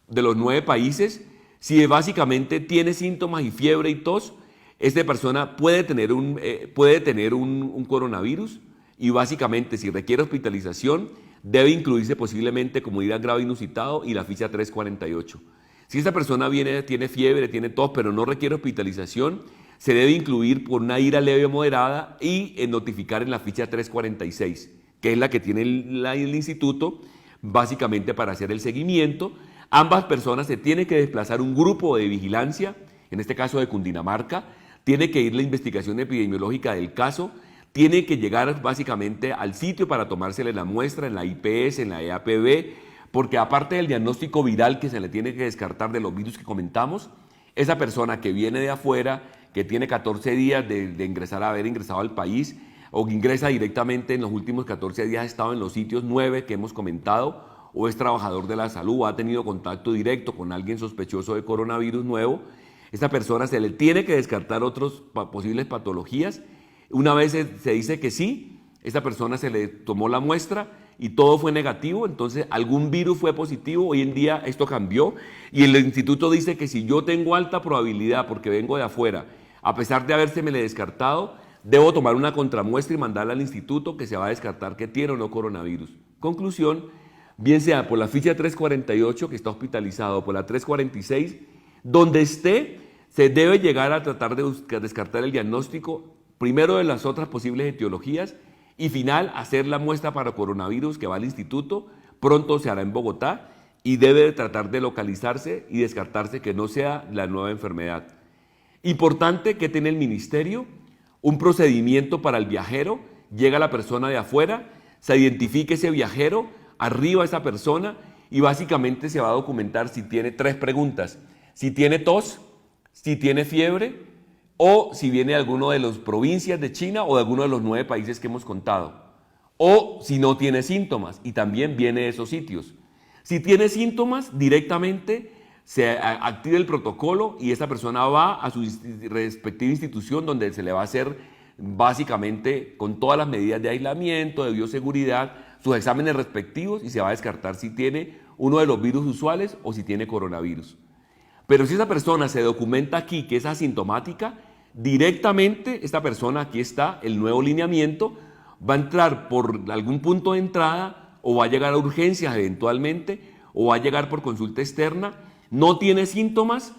de los 9 países, si básicamente tiene síntomas y fiebre y tos, esta persona puede tener un coronavirus y básicamente si requiere hospitalización debe incluirse posiblemente como IRAS grave inusitado y la ficha 348. Si esta persona tiene fiebre, tiene tos, pero no requiere hospitalización, se debe incluir por una IRA leve o moderada y notificar en la ficha 346, que es la que tiene el instituto, básicamente para hacer el seguimiento. Ambas personas se tiene que desplazar un grupo de vigilancia, en este caso de Cundinamarca, tiene que ir la investigación epidemiológica del caso, tiene que llegar básicamente al sitio para tomársele la muestra en la IPS, en la EAPB, porque aparte del diagnóstico viral que se le tiene que descartar de los virus que comentamos, esa persona que viene de afuera, que tiene 14 días de haber ingresado al país, o que ingresa directamente en los últimos 14 días, ha estado en los sitios 9 que hemos comentado, o es trabajador de la salud, o ha tenido contacto directo con alguien sospechoso de coronavirus nuevo, esta persona se le tiene que descartar otras posibles patologías. Una vez se dice que sí, esta persona se le tomó la muestra y todo fue negativo, entonces algún virus fue positivo. Hoy en día esto cambió y el instituto dice que si yo tengo alta probabilidad porque vengo de afuera, a pesar de habérseme descartado, debo tomar una contramuestra y mandarla al instituto que se va a descartar que tiene o no coronavirus. Conclusión, bien sea por la ficha 348 que está hospitalizado o por la 346, donde esté, se debe llegar a tratar de descartar el diagnóstico, primero de las otras posibles etiologías y final hacer la muestra para coronavirus que va al instituto, pronto se hará en Bogotá y debe tratar de localizarse y descartarse que no sea la nueva enfermedad. Importante que tiene el ministerio, un procedimiento para el viajero, llega la persona de afuera, se identifica ese viajero, arriba esa persona y básicamente se va a documentar si tiene 3 preguntas, si tiene tos, si tiene fiebre o si viene de alguno de las provincias de China o de alguno de los 9 países que hemos contado, o si no tiene síntomas y también viene de esos sitios. Si tiene síntomas, directamente se activa el protocolo y esa persona va a su respectiva institución donde se le va a hacer básicamente con todas las medidas de aislamiento, de bioseguridad, sus exámenes respectivos y se va a descartar si tiene uno de los virus usuales o si tiene coronavirus. Pero si esa persona se documenta aquí que es asintomática, directamente esta persona, aquí está el nuevo lineamiento, va a entrar por algún punto de entrada o va a llegar a urgencias eventualmente o va a llegar por consulta externa, no tiene síntomas,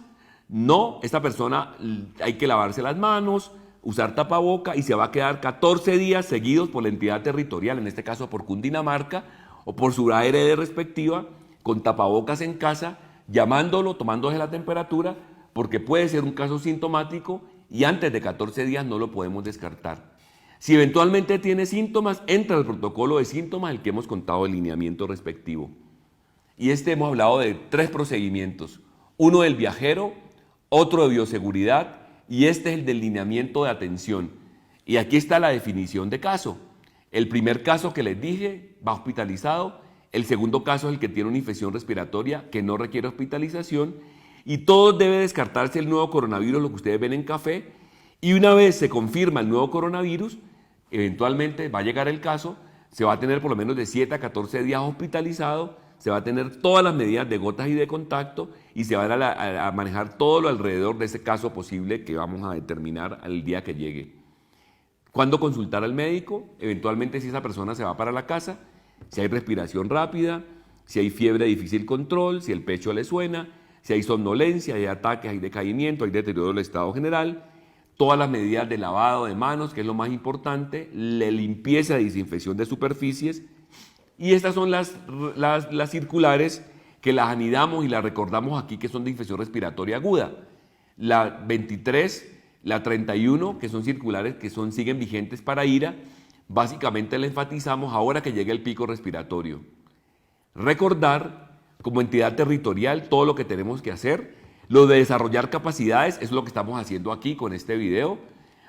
no, esta persona hay que lavarse las manos, usar tapaboca y se va a quedar 14 días seguidos por la entidad territorial, en este caso por Cundinamarca o por su ARD respectiva, con tapabocas en casa, llamándolo, tomándose la temperatura, porque puede ser un caso sintomático y antes de 14 días no lo podemos descartar. Si eventualmente tiene síntomas, entra el protocolo de síntomas, el que hemos contado el lineamiento respectivo. Y hemos hablado de 3 procedimientos, uno del viajero, otro de bioseguridad y este es el del lineamiento de atención. Y aquí está la definición de caso. El primer caso que les dije va hospitalizado, el segundo caso es el que tiene una infección respiratoria que no requiere hospitalización y todo debe descartarse el nuevo coronavirus, lo que ustedes ven en café, y una vez se confirma el nuevo coronavirus, eventualmente va a llegar el caso, se va a tener por lo menos de 7 a 14 días hospitalizado, se va a tener todas las medidas de gotas y de contacto y se va a manejar todo lo alrededor de ese caso posible que vamos a determinar al día que llegue. ¿Cuándo consultar al médico? Eventualmente si esa persona se va para la casa, si hay respiración rápida, si hay fiebre de difícil control, si el pecho le suena, si hay somnolencia, hay ataques, hay decaimiento, hay deterioro del estado general, todas las medidas de lavado de manos, que es lo más importante, la limpieza y desinfección de superficies. Y estas son las circulares que las anidamos y las recordamos aquí que son de infección respiratoria aguda. La 23, la 31, que son circulares que siguen vigentes para IRA, básicamente le enfatizamos ahora que llegue el pico respiratorio. Recordar como entidad territorial todo lo que tenemos que hacer, lo de desarrollar capacidades, es lo que estamos haciendo aquí con este video,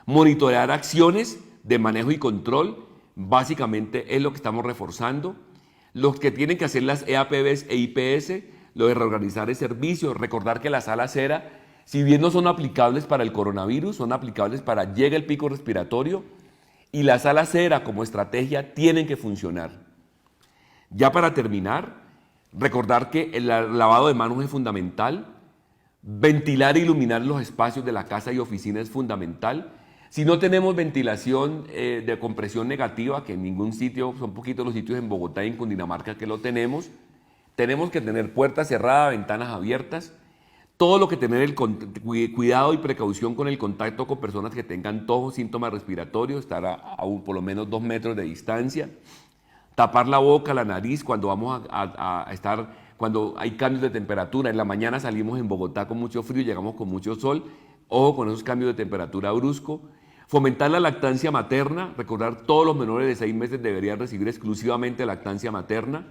monitorear acciones de manejo y control, básicamente es lo que estamos reforzando. Los que tienen que hacer las EAPBs e IPS, lo de reorganizar el servicio, recordar que las salas cera, si bien no son aplicables para el coronavirus, son aplicables para llegue el pico respiratorio y las salas cera como estrategia tienen que funcionar. Ya para terminar, recordar que el lavado de manos es fundamental, ventilar e iluminar los espacios de la casa y oficina es fundamental. Si no tenemos ventilación de compresión negativa, que en ningún sitio, son poquitos los sitios en Bogotá y en Cundinamarca que lo tenemos que tener puertas cerradas, ventanas abiertas, todo lo que tener el cuidado y precaución con el contacto con personas que tengan tos o síntomas respiratorios, estar a por lo menos 2 metros de distancia, tapar la boca, la nariz cuando vamos a estar, cuando hay cambios de temperatura. En la mañana salimos en Bogotá con mucho frío y llegamos con mucho sol, ojo con esos cambios de temperatura brusco. Fomentar la lactancia materna, recordar todos los menores de 6 meses deberían recibir exclusivamente lactancia materna.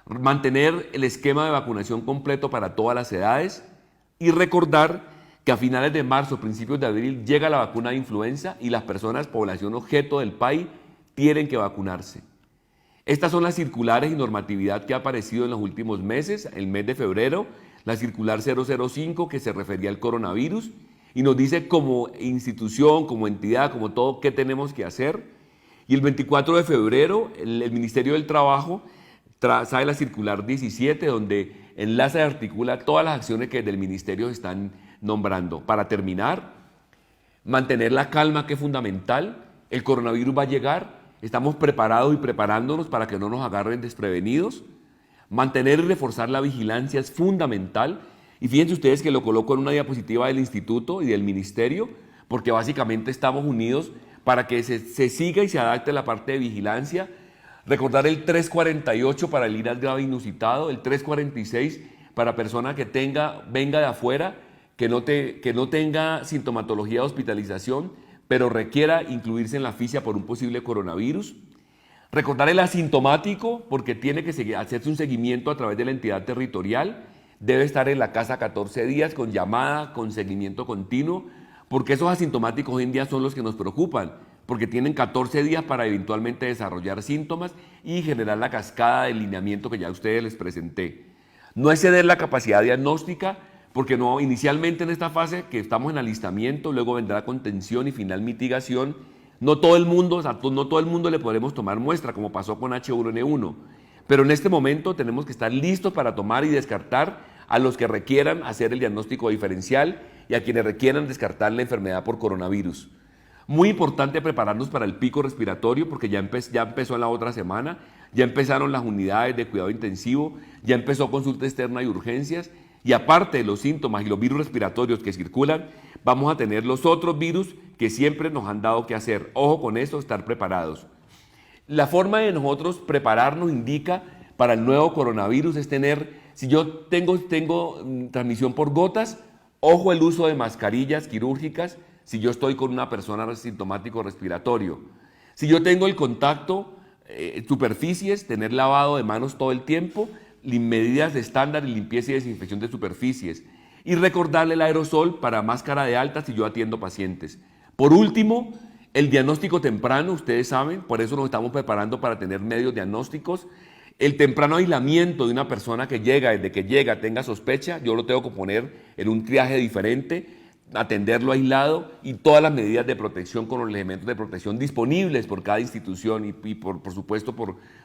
Mantener el esquema de vacunación completo para todas las edades y recordar que a finales de marzo, principios de abril, llega la vacuna de influenza y las personas, población objeto del país, tienen que vacunarse. Estas son las circulares y normatividad que ha aparecido en los últimos meses. El mes de febrero, la circular 005 que se refería al coronavirus y nos dice como institución, como entidad, como todo, qué tenemos que hacer. Y el 24 de febrero, el Ministerio del Trabajo trae la circular 17, donde enlaza y articula todas las acciones que desde el Ministerio están nombrando. Para terminar, mantener la calma, que es fundamental. El coronavirus va a llegar, estamos preparados y preparándonos para que no nos agarren desprevenidos. Mantener y reforzar la vigilancia es fundamental. Y fíjense ustedes que lo coloco en una diapositiva del instituto y del ministerio, porque básicamente estamos unidos para que se siga y se adapte la parte de vigilancia. Recordar el 348 para el IRAS grave inusitado, el 346 para persona que venga de afuera, que no tenga sintomatología de hospitalización, pero requiera incluirse en la ficha por un posible coronavirus. Recordar el asintomático, porque tiene que hacerse un seguimiento a través de la entidad territorial. Debe estar en la casa 14 días con llamada, con seguimiento continuo, porque esos asintomáticos hoy en día son los que nos preocupan, porque tienen 14 días para eventualmente desarrollar síntomas y generar la cascada de lineamiento que ya a ustedes les presenté. No exceder la capacidad diagnóstica, porque inicialmente en esta fase que estamos en alistamiento, luego vendrá contención y final mitigación. No todo el mundo le podremos tomar muestra, como pasó con H1N1, pero en este momento tenemos que estar listos para tomar y descartar a los que requieran hacer el diagnóstico diferencial y a quienes requieran descartar la enfermedad por coronavirus. Muy importante prepararnos para el pico respiratorio, porque ya empezó en la otra semana, ya empezaron las unidades de cuidado intensivo, ya empezó consulta externa y urgencias, y aparte de los síntomas y los virus respiratorios que circulan, vamos a tener los otros virus que siempre nos han dado que hacer. Ojo con eso, estar preparados. La forma de nosotros prepararnos indica para el nuevo coronavirus es tener, si yo tengo transmisión por gotas, ojo el uso de mascarillas quirúrgicas si yo estoy con una persona asintomático respiratorio. Si yo tengo el contacto, superficies, tener lavado de manos todo el tiempo, medidas de estándar y limpieza y desinfección de superficies. Y recordarle el aerosol para máscara de alta si yo atiendo pacientes. Por último, el diagnóstico temprano, ustedes saben, por eso nos estamos preparando para tener medios diagnósticos. El temprano aislamiento de una persona que llega, desde que llega tenga sospecha, yo lo tengo que poner en un triaje diferente, atenderlo aislado y todas las medidas de protección con los elementos de protección disponibles por cada institución y por supuesto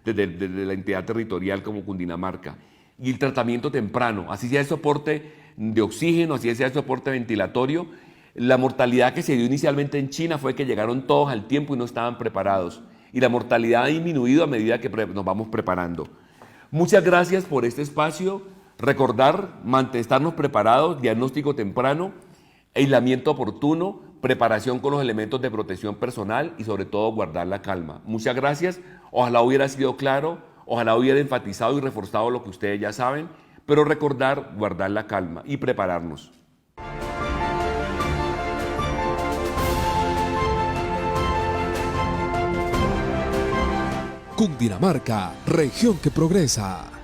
desde la entidad territorial como Cundinamarca. Y el tratamiento temprano, así sea el soporte de oxígeno, así sea el soporte ventilatorio. La mortalidad que se dio inicialmente en China fue que llegaron todos al tiempo y no estaban preparados. Y la mortalidad ha disminuido a medida que nos vamos preparando. Muchas gracias por este espacio. Recordar, estarnos preparados, diagnóstico temprano, aislamiento oportuno, preparación con los elementos de protección personal y sobre todo guardar la calma. Muchas gracias. Ojalá hubiera sido claro, ojalá hubiera enfatizado y reforzado lo que ustedes ya saben, pero recordar, guardar la calma y prepararnos. Cundinamarca, región que progresa.